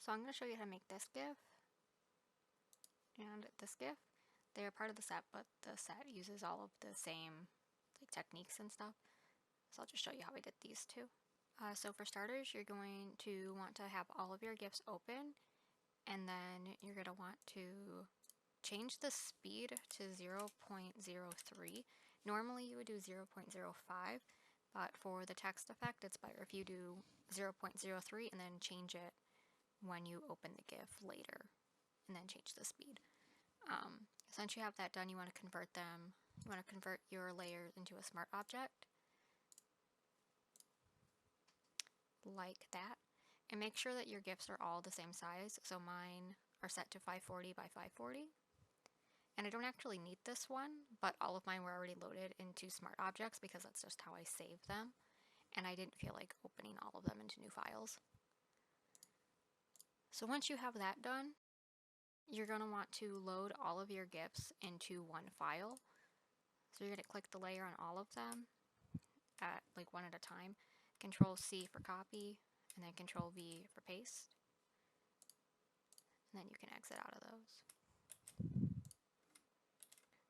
So I'm going to show you how to make this GIF and this GIF. They are part of the set, but the set uses all of the same techniques and stuff. So I'll just show you how I did these two. So for starters, you're going to want to have all of your GIFs open, and then you're going to want to change the speed to 0.03. Normally you would do 0.05, but for the text effect, it's better if you do 0.03 and then change it when you open the GIF later, and then change the speed. Since you have that done, you want to convert them. You want to convert your layers into a smart object, like that, and make sure that your GIFs are all the same size. So mine are set to 540 by 540. And I don't actually need this one, but all of mine were already loaded into smart objects because that's just how I save them. And I didn't feel like opening all of them into new files. So once you have that done, you're going to want to load all of your GIFs into one file. So you're going to click the layer on all of them at one at a time. Control C for copy, and then Control V for paste. And then you can exit out of those.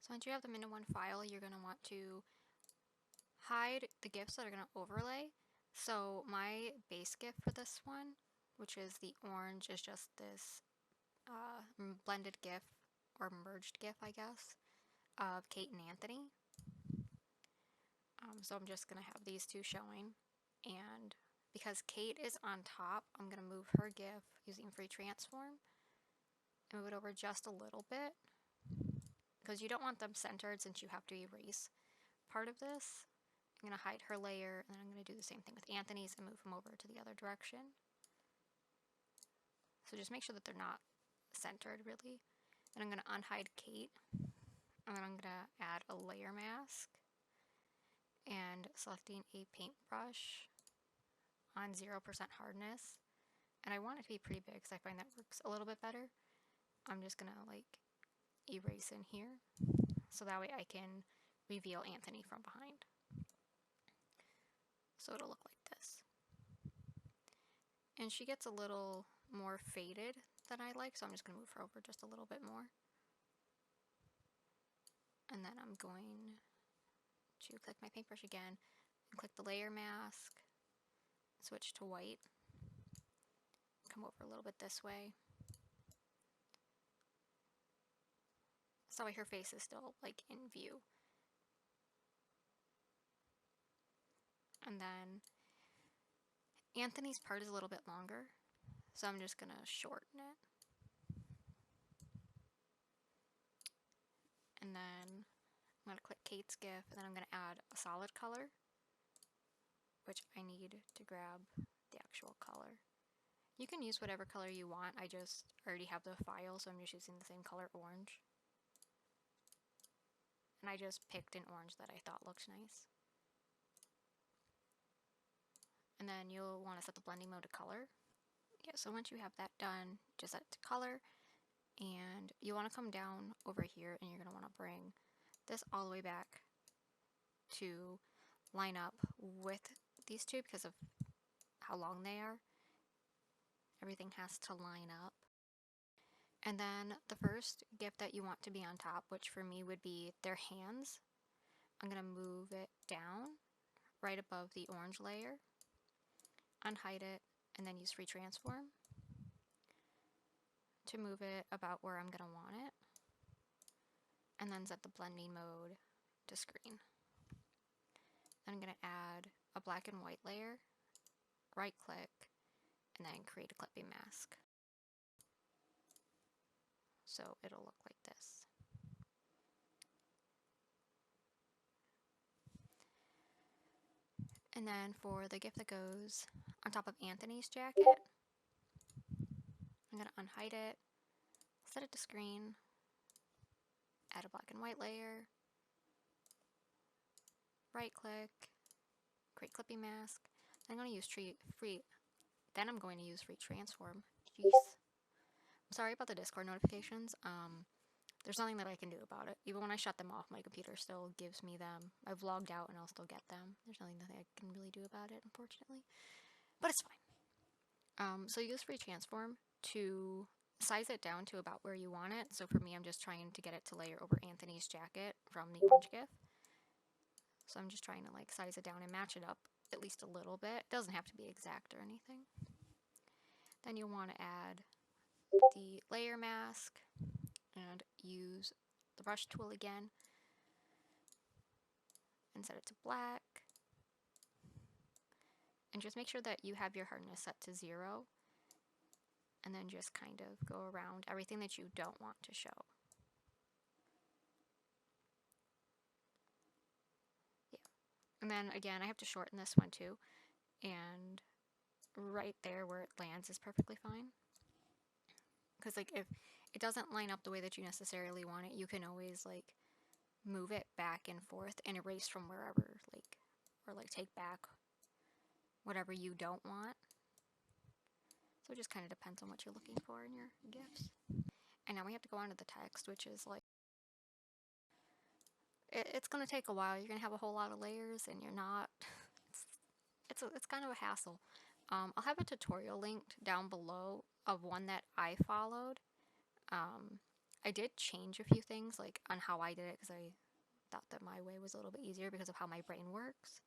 So once you have them into one file, you're going to want to hide the GIFs that are going to overlay. So my base GIF for this one, which is the orange, is just this blended GIF, or merged GIF, I guess, of Kate and Anthony. So I'm just going to have these two showing, and because Kate is on top, I'm going to move her GIF using free transform and move it over just a little bit, because you don't want them centered since you have to erase part of this. I'm going to hide her layer, and then I'm going to do the same thing with Anthony's and move him over to the other direction. So just make sure that they're not centered, really. And I'm going to unhide Kate, and then I'm going to add a layer mask, and selecting a paintbrush on 0% hardness. And I want it to be pretty big because I find that works a little bit better. I'm just going to erase in here, so that way I can reveal Anthony from behind. So it'll look like this. And she gets a little more faded than I like, so I'm just going to move her over just a little bit more. And then I'm going to click my paintbrush again, and click the layer mask, switch to white, come over a little bit this way. So her face is still in view. And then Anthony's part is a little bit longer, so I'm just going to shorten it. And then I'm going to click Kate's GIF, and then I'm going to add a solid color, which I need to grab the actual color. You can use whatever color you want. I just already have the file, so I'm just using the same color, orange. And I just picked an orange that I thought looked nice. And then you'll want to set the blending mode to color. Yeah, so once you have that done, just set it to color, and you want to come down over here, and you're going to want to bring this all the way back to line up with these two because of how long they are. Everything has to line up. And then the first GIF that you want to be on top, which for me would be their hands, I'm going to move it down right above the orange layer, unhide it, and then use free transform to move it about where I'm going to want it, and then set the blending mode to screen. Then I'm going to add a black and white layer, right click, and then create a clipping mask. So it'll look like this. And then for the GIF that goes on top of Anthony's jacket, I'm going to unhide it, set it to screen, add a black and white layer, right click, create clipping mask. I'm going to use free transform. Jeez. I'm sorry about the Discord notifications. There's nothing that I can do about it. Even when I shut them off, my computer still gives me them. I've logged out and I'll still get them. There's nothing that I can really do about it, unfortunately. But it's fine. So use free transform to size it down to about where you want it. So for me, I'm just trying to get it to layer over Anthony's jacket from the orange GIF. So I'm just trying to like size it down and match it up at least a little bit. It doesn't have to be exact or anything. Then you'll want to add the layer mask and use the brush tool again and set it to black. And just make sure that you have your hardness set to 0. And then just kind of go around everything that you don't want to show. Yeah. And then again, I have to shorten this one too. And right there where it lands is perfectly fine. Because like if it doesn't line up the way that you necessarily want it, you can always like move it back and forth and erase from wherever, like, or like take back whatever you don't want. So it just kind of depends on what you're looking for in your GIFs. And now we have to go on to the text, which is like, it's going to take a while. You're going to have a whole lot of layers and you're not, it's kind of a hassle. I'll have a tutorial linked down below of one that I followed. I did change a few things like on how I did it because I thought that my way was a little bit easier because of how my brain works.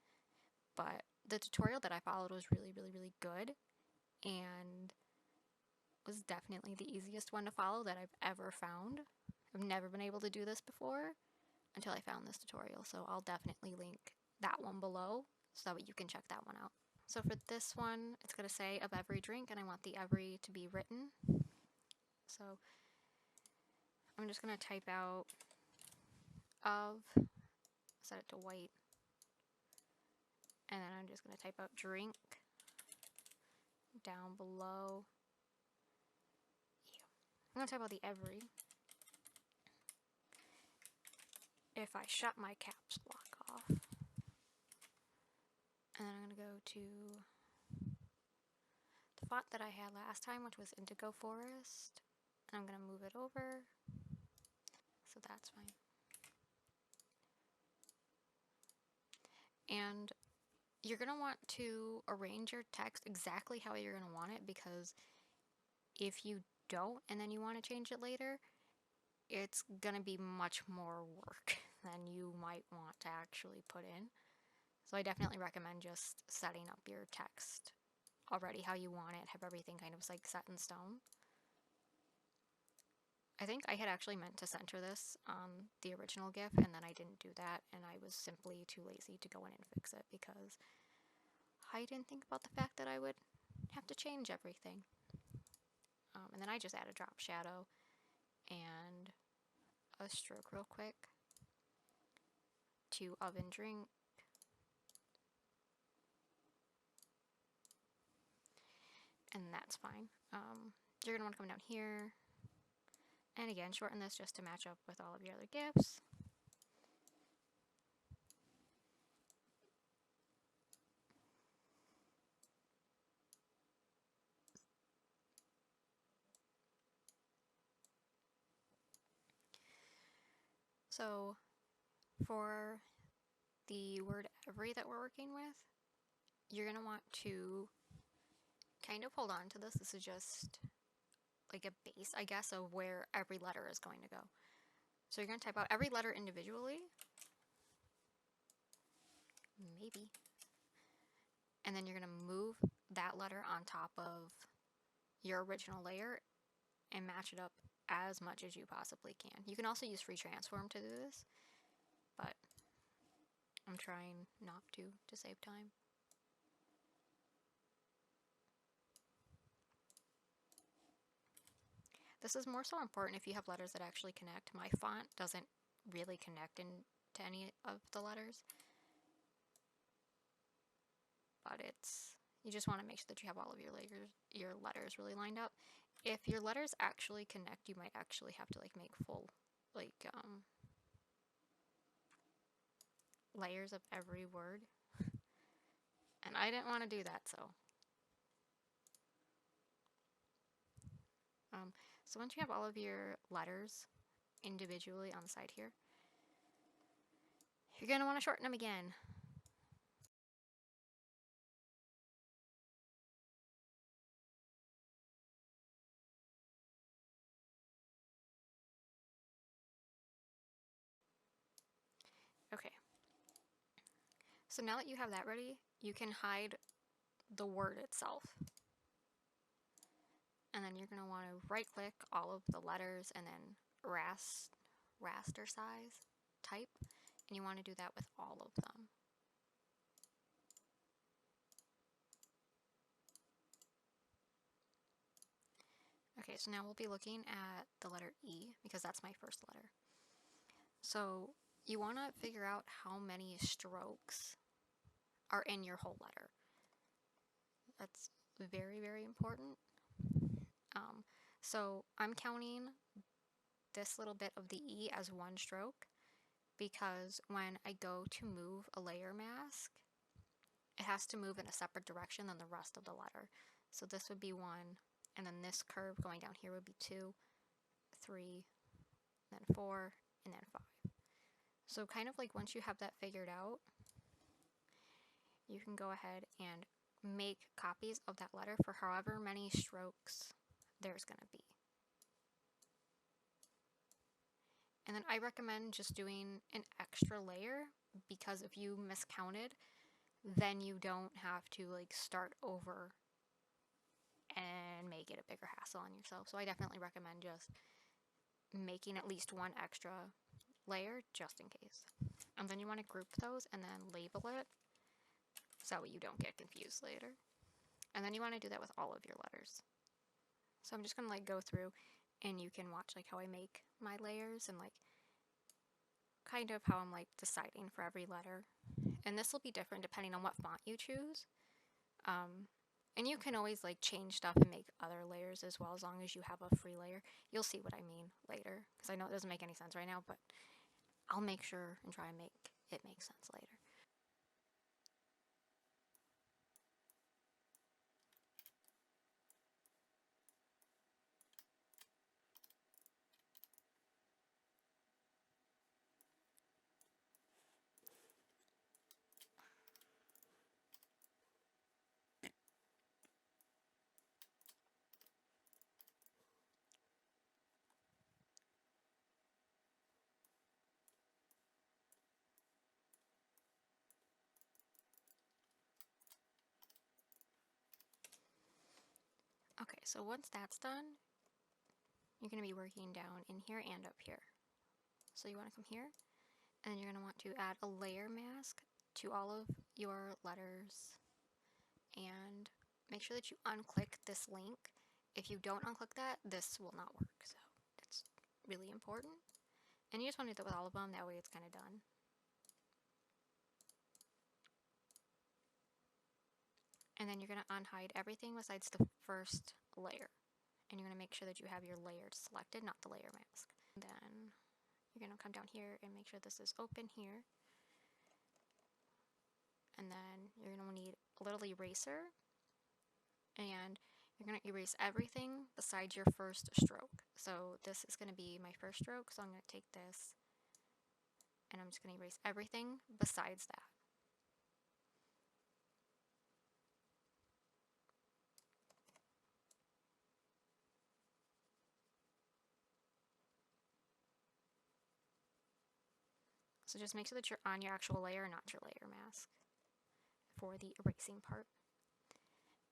But the tutorial that I followed was really, really, really good and was definitely the easiest one to follow that I've ever found. I've never been able to do this before until I found this tutorial, so I'll definitely link that one below so that you can check that one out. So for this one, it's going to say of every drink, and I want the every to be written. So I'm just going to type out of, set it to white, and then I'm just going to type out drink down below. I'm going to type out the every. If I shut my caps lock off, and then I'm going to go to the font that I had last time, which was Indigo Forest, and I'm going to move it over, so that's fine. And you're going to want to arrange your text exactly how you're going to want it, because if you don't and then you want to change it later, it's going to be much more work than you might want to actually put in. So I definitely recommend just setting up your text already how you want it, have everything kind of like set in stone. I think I had actually meant to center this on the original GIF, and then I didn't do that, and I was simply too lazy to go in and fix it because I didn't think about the fact that I would have to change everything. And then I just add a drop shadow and a stroke real quick to oven drink. And that's fine. You're going to want to come down here and again shorten this just to match up with all of your other GIFs. So for the word every that we're working with, you're going to want to kind of hold on to this. This is just like a base, I guess, of where every letter is going to go. So you're going to type out every letter individually. Maybe. And then you're going to move that letter on top of your original layer and match it up as much as you possibly can. You can also use free transform to do this, but I'm trying not to save time. This is more so important if you have letters that actually connect. My font doesn't really connect to any of the letters, but you just want to make sure that you have all of your letters really lined up. If your letters actually connect, you might actually have to like make full like layers of every word, and I didn't want to do that, so so once you have all of your letters individually on the side here, you're going to want to shorten them again. So now that you have that ready, you can hide the word itself. And then you're going to want to right click all of the letters and then raster size type. And you want to do that with all of them. Okay, so now we'll be looking at the letter E because that's my first letter. So you want to figure out how many strokes are in your whole letter. That's very, very important. So I'm counting this little bit of the E as one stroke because when I go to move a layer mask, it has to move in a separate direction than the rest of the letter. So this would be 1, and then this curve going down here would be 2, 3, then 4, and then 5. So kind of like once you have that figured out, you can go ahead and make copies of that letter for however many strokes there's going to be. And then I recommend just doing an extra layer because if you miscounted, then you don't have to like start over and make it a bigger hassle on yourself. So I definitely recommend just making at least one extra layer just in case. And then you want to group those and then label it so you don't get confused later. And then you want to do that with all of your letters. So I'm just going to like go through and you can watch like how I make my layers and like kind of how I'm like deciding for every letter. And this will be different depending on what font you choose. And you can always like change stuff and make other layers as well as long as you have a free layer. You'll see what I mean later because I know it doesn't make any sense right now, but I'll make sure and try and make it make sense later. Okay, so once that's done, you're going to be working down in here and up here. So you want to come here, and you're going to want to add a layer mask to all of your letters, and make sure that you unclick this link. If you don't unclick that, this will not work, so it's really important. And you just want to do that with all of them, that way it's kind of done. And then you're going to unhide everything besides the first layer. And you're going to make sure that you have your layer selected, not the layer mask. And then you're going to come down here and make sure this is open here. And then you're going to need a little eraser. And you're going to erase everything besides your first stroke. So this is going to be my first stroke, so I'm going to take this and I'm just going to erase everything besides that. So just make sure that you're on your actual layer, not your layer mask for the erasing part.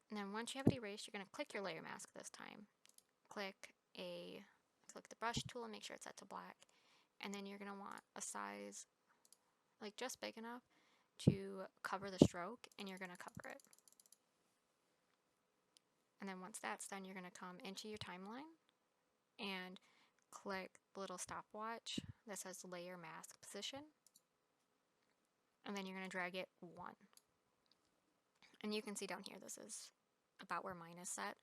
And then once you have it erased, you're going to click your layer mask this time. Click the brush tool and make sure it's set to black. And then you're going to want a size like just big enough to cover the stroke, and you're going to cover it. And then once that's done, you're going to come into your timeline and click the little stopwatch that says layer mask position. And then you're going to drag it 1. And you can see down here, this is about where mine is set,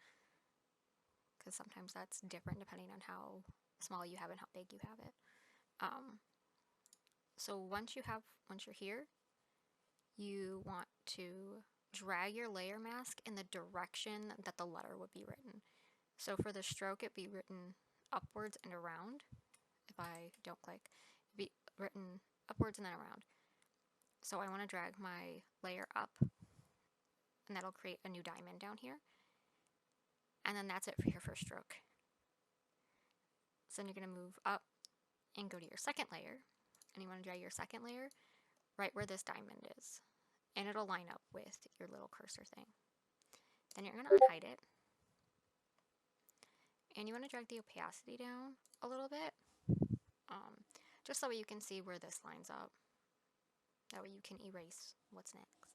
because sometimes that's different depending on how small you have and how big you have it. So once you're here, you want to drag your layer mask in the direction that the letter would be written. So for the stroke, it'd be written upwards and around. If I don't click, it'd be written upwards and then around. So I want to drag my layer up, and that'll create a new diamond down here. And then that's it for your first stroke. So then you're going to move up and go to your second layer, and you want to drag your second layer right where this diamond is. and it'll line up with your little cursor thing. Then you're going to unhide it, and you want to drag the opacity down a little bit, just so you can see where this lines up. That way you can erase what's next.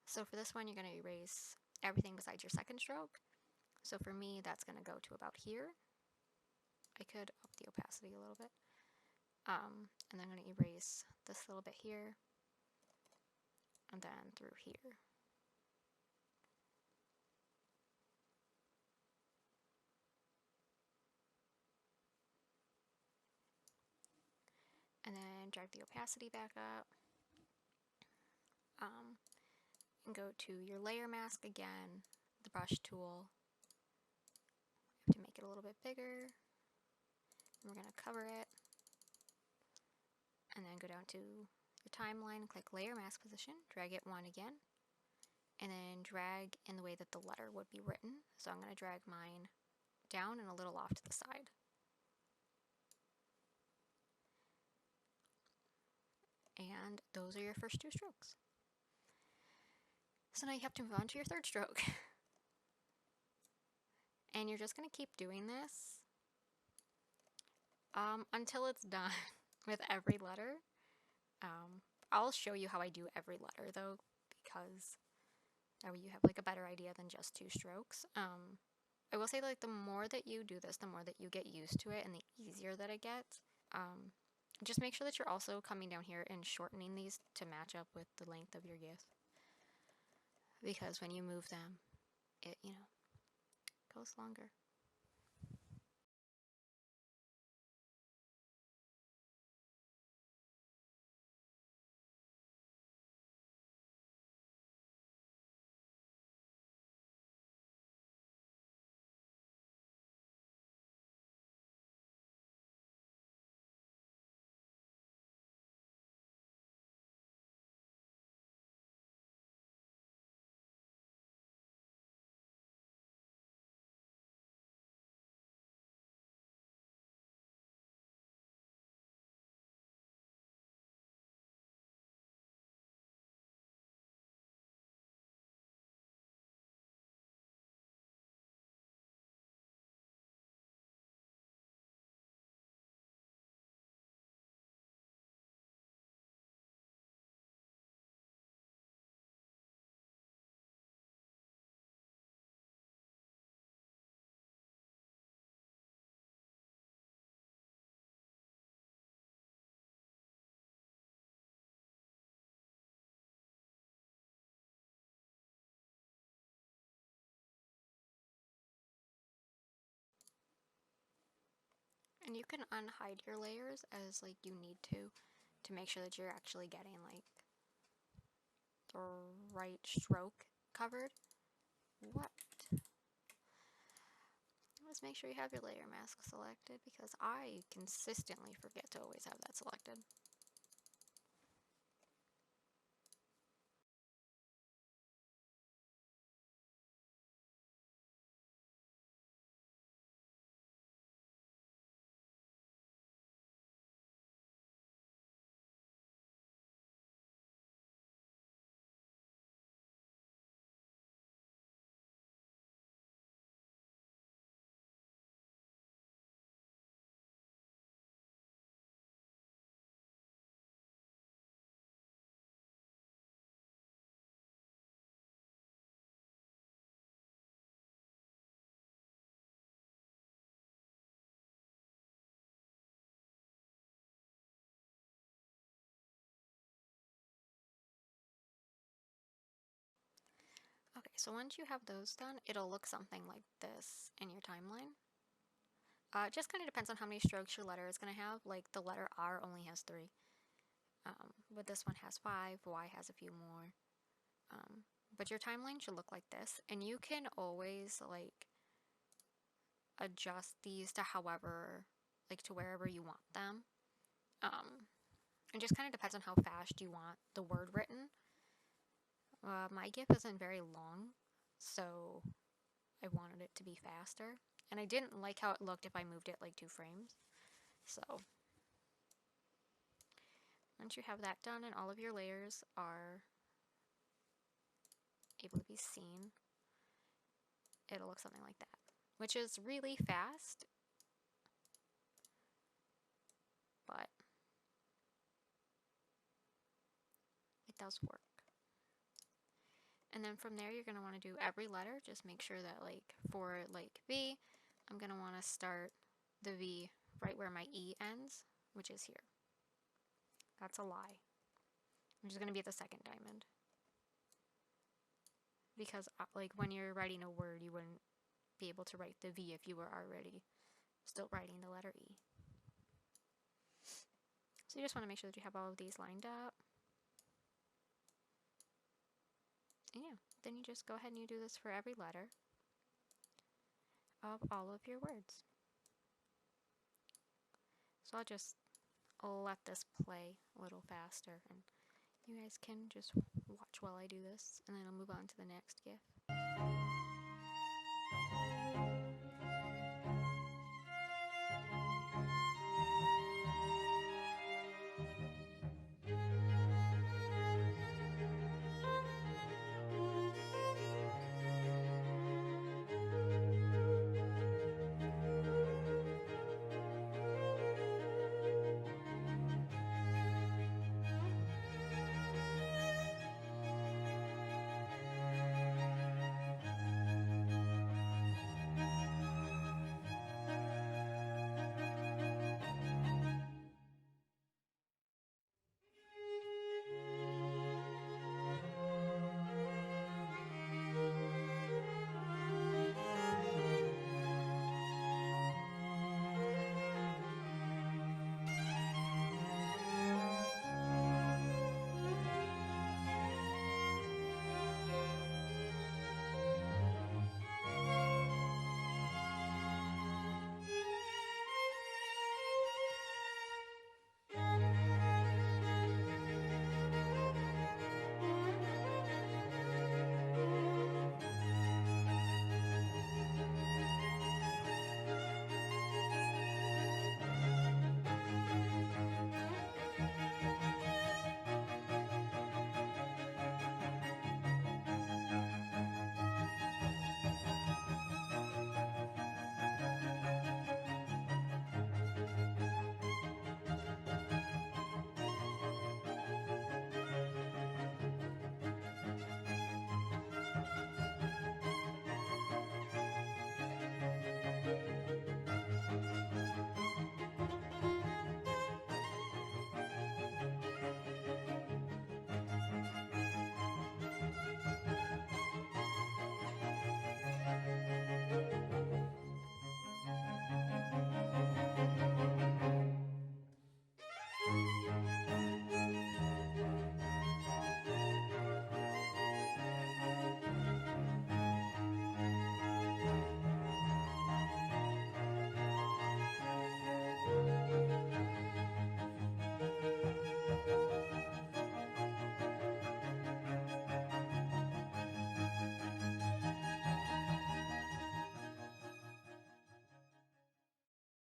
So for this one, you're going to erase everything besides your second stroke. So for me, that's going to go to about here. I could up the opacity a little bit. And then I'm going to erase this little bit here, and then through here. And then drag the opacity back up. And go to your layer mask again, the brush tool. You have to make it a little bit bigger. And we're going to cover it. And then go down to your timeline, click layer mask position, drag it one again, and then drag in the way that the letter would be written. So I'm going to drag mine down and a little off to the side. And those are your first two strokes. So now you have to move on to your third stroke. And you're just going to keep doing this until it's done with every letter. I'll show you how I do every letter though, because that way you have like a better idea than just two strokes. I will say, like, the more that you do this, the more that you get used to it and the easier that it gets. Just make sure that you're also coming down here and shortening these to match up with the length of your GIF. Because when you move them, it, goes longer. And you can unhide your layers as like you need to make sure that you're actually getting like the right stroke covered. What? Let's make sure you have your layer mask selected, because I consistently forget to always have that selected. Okay, so once you have those done, it'll look something like this in your timeline. It just kind of depends on how many strokes your letter is going to have. Like, the letter R only has 3. But this one has 5, Y has a few more. But your timeline should look like this, and you can always, like, adjust these to however, like, to wherever you want them. It just kind of depends on how fast you want the word written. My GIF isn't very long, so I wanted it to be faster. And I didn't like how it looked if I moved it like 2 frames. So once you have that done and all of your layers are able to be seen, it'll look something like that, which is really fast, but it does work. And then from there, you're going to want to do every letter. Just make sure that, like, for like V, I'm going to want to start the V right where my E ends, which is here. That's a lie. I'm just going to be at the second diamond. Because, like, when you're writing a word, you wouldn't be able to write the V if you were already still writing the letter E. So you just want to make sure that you have all of these lined up. And yeah, then you just go ahead and you do this for every letter of all of your words. So I'll just let this play a little faster, and you guys can just watch while I do this, and then I'll move on to the next GIF.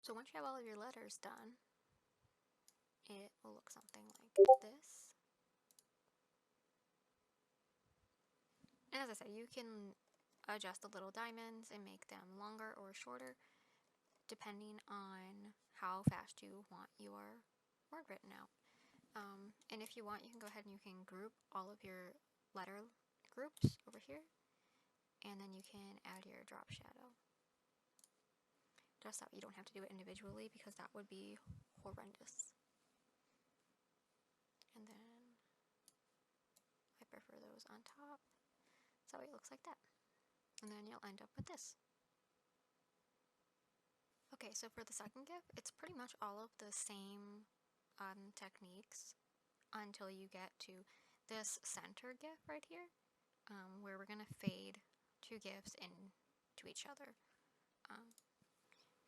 So once you have all of your letters done, it will look something like this. And as I said, you can adjust the little diamonds and make them longer or shorter depending on how fast you want your word written out. And if you want, you can go ahead and you can group all of your letter groups over here, and then you can add your drop shadow. Just that you don't have to do it individually because that would be horrendous. And then I prefer those on top. So it looks like that. And then you'll end up with this. Okay, so for the second GIF, it's pretty much all of the same techniques until you get to this center GIF right here, where we're going to fade two GIFs into each other.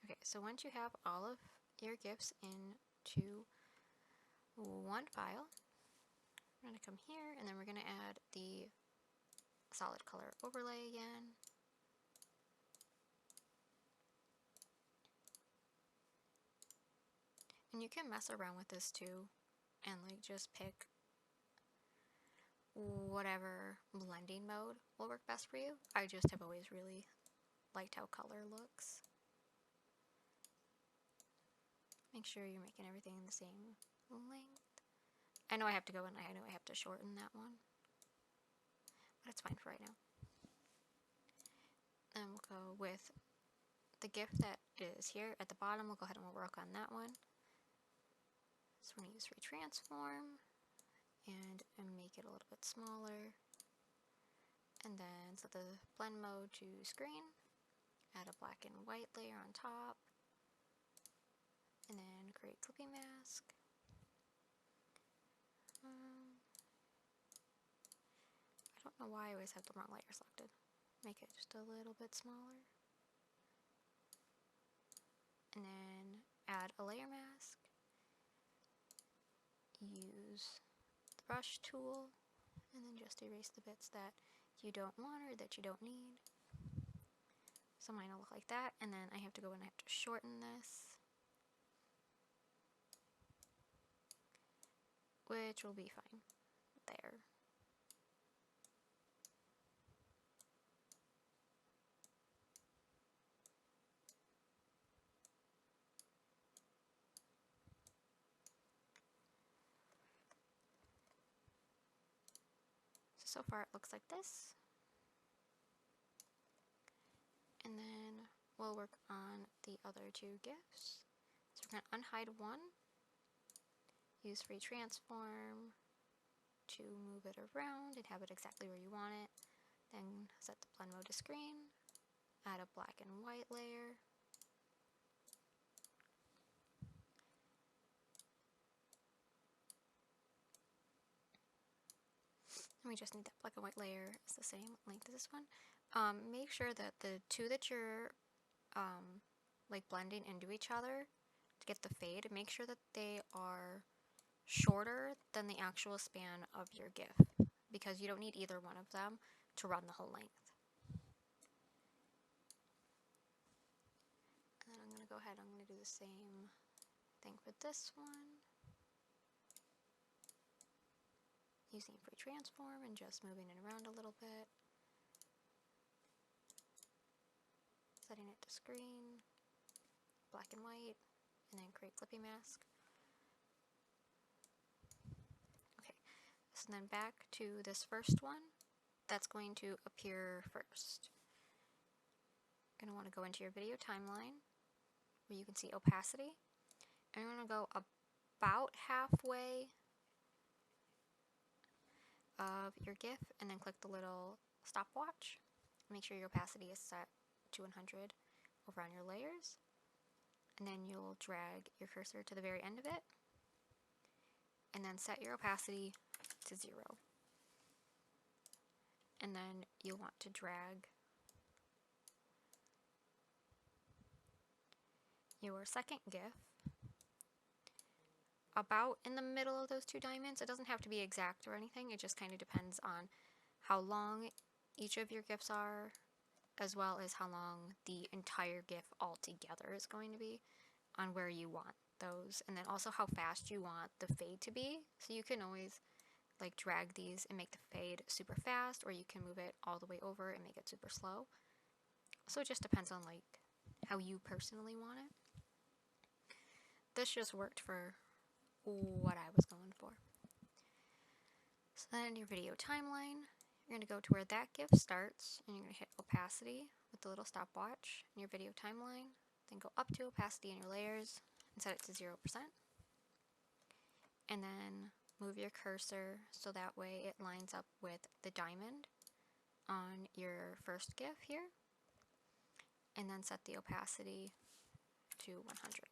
Okay, so once you have all of your GIFs into one file, we're going to come here, and then we're going to add the solid color overlay again. And you can mess around with this too, and like just pick whatever blending mode will work best for you. I just have always really liked how color looks. Make sure you're making everything the same length. I know I have to go and I know I have to shorten that one, but it's fine for right now. And we'll go with the GIF that is here at the bottom. We'll go ahead and we'll work on that one. So we're going to use retransform and make it a little bit smaller. And then set the blend mode to screen. Add a black and white layer on top. And then create clipping mask. I don't know why I always have the wrong layer selected. Make it just a little bit smaller. And then add a layer mask. Use the brush tool. And then just erase the bits that you don't want or that you don't need. So mine will look like that. And then I have to go and I have to shorten this. Which will be fine. There. So far it looks like this. And then we'll work on the other two GIFs. So we're going to unhide one. Use retransform to move it around and have it exactly where you want it. Then set the blend mode to screen. Add a black and white layer. And we just need that black and white layer is the same length as this one. Make sure that the two that you're like blending into each other to get the fade, make sure that they are shorter than the actual span of your GIF, because you don't need either one of them to run the whole length. And then I'm going to go ahead, I'm going to do the same thing for this one. Using retransform and just moving it around a little bit. Setting it to screen, black and white, and then create clipping mask. Okay, so then back to this first one. That's going to appear first. You're going to want to go into your video timeline where you can see opacity. And you're going to go about halfway of your GIF and then click the little stopwatch. Make sure your opacity is set to 100 over on your layers. And then you'll drag your cursor to the very end of it. And then set your opacity to 0. And then you'll want to drag your second GIF about in the middle of those two diamonds. It doesn't have to be exact or anything, it just kind of depends on how long each of your GIFs are, as well as how long the entire GIF altogether is going to be, on where you want those, and then also how fast you want the fade to be. So you can always like drag these and make the fade super fast, or you can move it all the way over and make it super slow. So it just depends on like how you personally want it. This just worked for what I was going for. So then in your video timeline, you're going to go to where that GIF starts, and you're going to hit opacity with the little stopwatch in your video timeline, then go up to opacity in your layers and set it to 0%. And then move your cursor so that way it lines up with the diamond on your first GIF here, and then set the opacity to 100.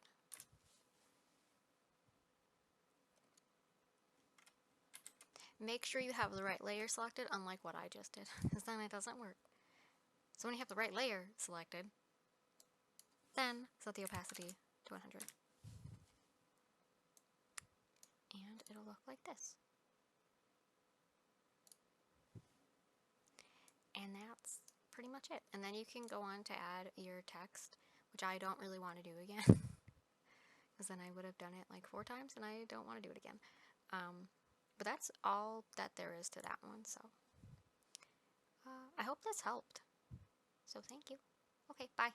Make sure you have the right layer selected, unlike what I just did, because then it doesn't work. So when you have the right layer selected, then set the opacity to 100. And it'll look like this. And that's pretty much it. And then you can go on to add your text, which I don't really want to do again, because then I would have done it like 4 times, and I don't want to do it again. But that's all that there is to that one, so I hope this helped. So thank you. Okay, bye.